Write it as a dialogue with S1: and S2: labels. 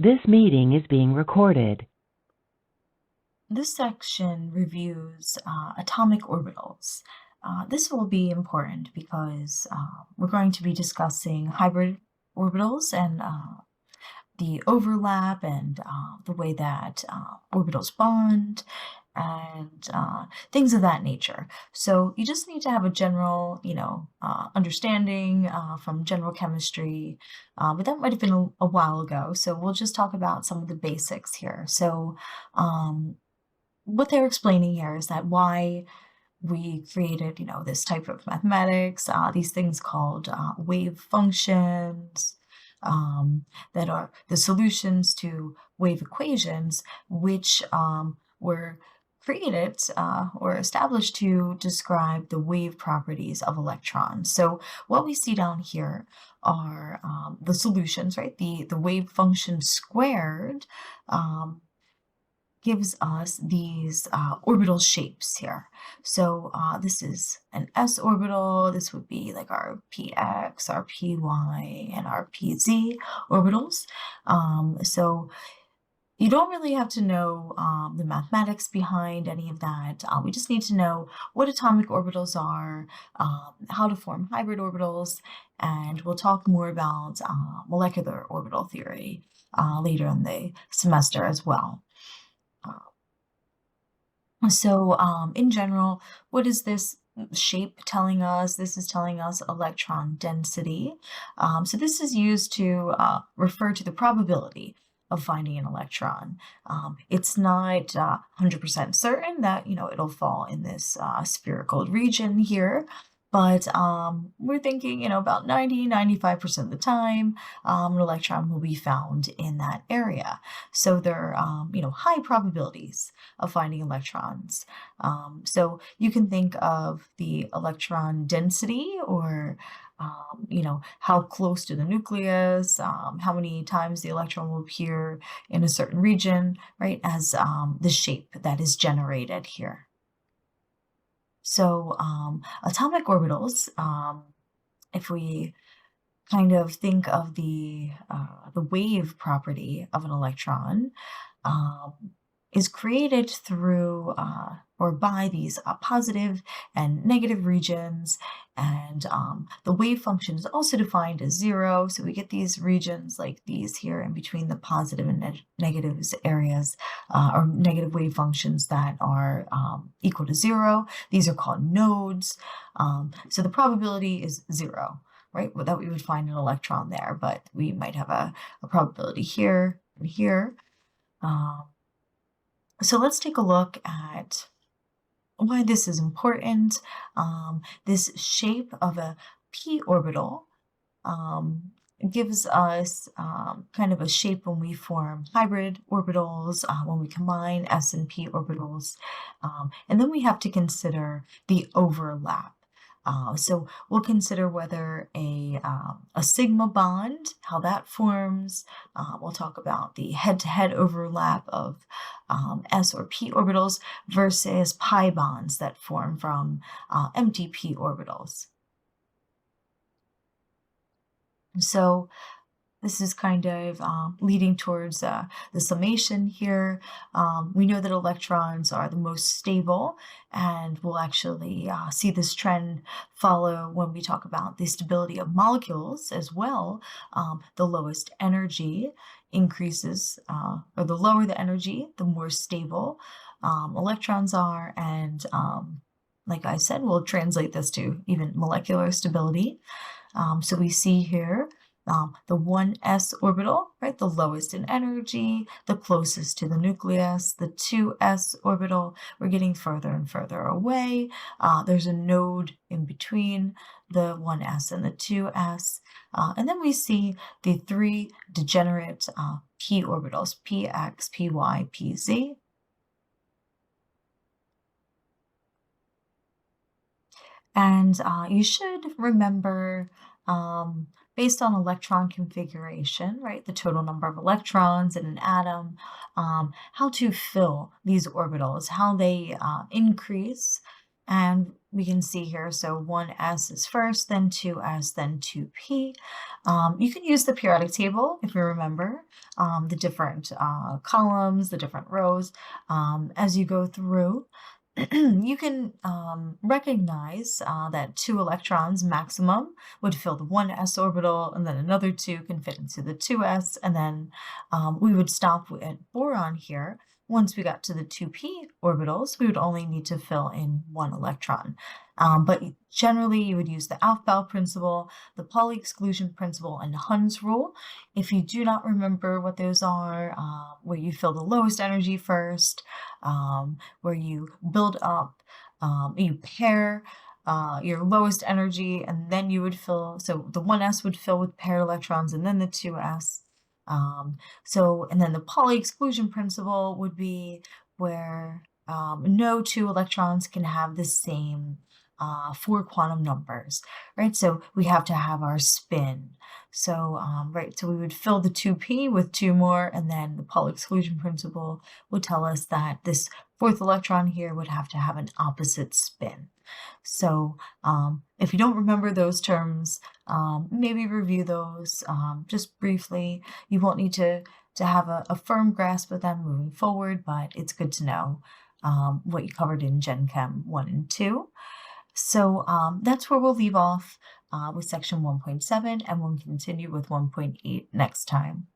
S1: This meeting is being recorded.
S2: This section reviews atomic orbitals. This will be important because we're going to be discussing hybrid orbitals and the overlap and the way that orbitals bond and things of that nature. So you just need to have a general, understanding from general chemistry, but that might have been a while ago. So we'll just talk about some of the basics here. So what they're explaining here is that why we created, this type of mathematics, these things called wave functions, that are the solutions to wave equations, which were created or established to describe the wave properties of electrons. So what we see down here are the solutions, right? The wave function squared gives us these orbital shapes here. So this is an s orbital. This would be like our px, our py, and our pz orbitals. So you don't really have to know the mathematics behind any of that. We just need to know what atomic orbitals are, how to form hybrid orbitals, and we'll talk more about molecular orbital theory later in the semester as well. So in general, what is this shape telling us? This is telling us electron density. So this is used to refer to the probability of finding an electron. It's not 100% certain that, it'll fall in this spherical region here, but we're thinking, about 95% of the time, an electron will be found in that area. So there are, high probabilities of finding electrons. So you can think of the electron density or how close to the nucleus, how many times the electron will appear in a certain region, right, as the shape that is generated here. So atomic orbitals, if we kind of think of the wave property of an electron, is created through or by these positive and negative regions, and the wave function is also defined as 0, so we get these regions like these here in between the positive and negatives areas, or negative wave functions that are equal to 0. These are called nodes. So the probability is 0, right? Well, that we would find an electron there, but we might have a probability here and here. So let's take a look at why this is important. This shape of a p orbital gives us kind of a shape when we form hybrid orbitals, when we combine s and p orbitals. And then we have to consider the overlap. So we'll consider whether a sigma bond, how that forms. We'll talk about the head-to-head overlap of s or p orbitals versus pi bonds that form from empty p orbitals. So this is kind of leading towards the summation here. We know that electrons are the most stable, and we'll actually see this trend follow when we talk about the stability of molecules as well. The lowest energy increases, or the lower the energy, the more stable electrons are, and like I said, we'll translate this to even molecular stability. So we see here the 1s orbital, right, the lowest in energy, the closest to the nucleus. The 2s orbital, we're getting further and further away. There's a node in between the 1s and the 2s. And then we see the 3 degenerate p orbitals, px, py, pz. And you should remember, based on electron configuration, right, the total number of electrons in an atom, how to fill these orbitals, how they increase And we can see here, so 1s is first, then 2s, then 2p. You can use the periodic table if you remember the different columns, the different rows. As you go through, you can recognize that 2 electrons maximum would fill the 1s orbital, and then another 2 can fit into the 2s, and then we would stop at boron here. Once we got to the 2p orbitals, we would only need to fill in 1 electron. But generally, you would use the Aufbau principle, the Pauli exclusion principle, and Hund's rule. If you do not remember what those are, where you fill the lowest energy first, where you build up, you pair your lowest energy, and then you would fill, so the 1s would fill with paired electrons, and then the 2s. And then the Pauli exclusion principle would be where no 2 electrons can have the same 4 quantum numbers, right? So we have to have our spin. So, right, so we would fill the 2p with 2 more, and then the Pauli exclusion principle would tell us that this 4th electron here would have to have an opposite spin. So if you don't remember those terms, maybe review those just briefly. You won't need to have a firm grasp of them moving forward, but it's good to know what you covered in Gen Chem 1 and 2. So that's where we'll leave off with section 1.7, and we'll continue with 1.8 next time.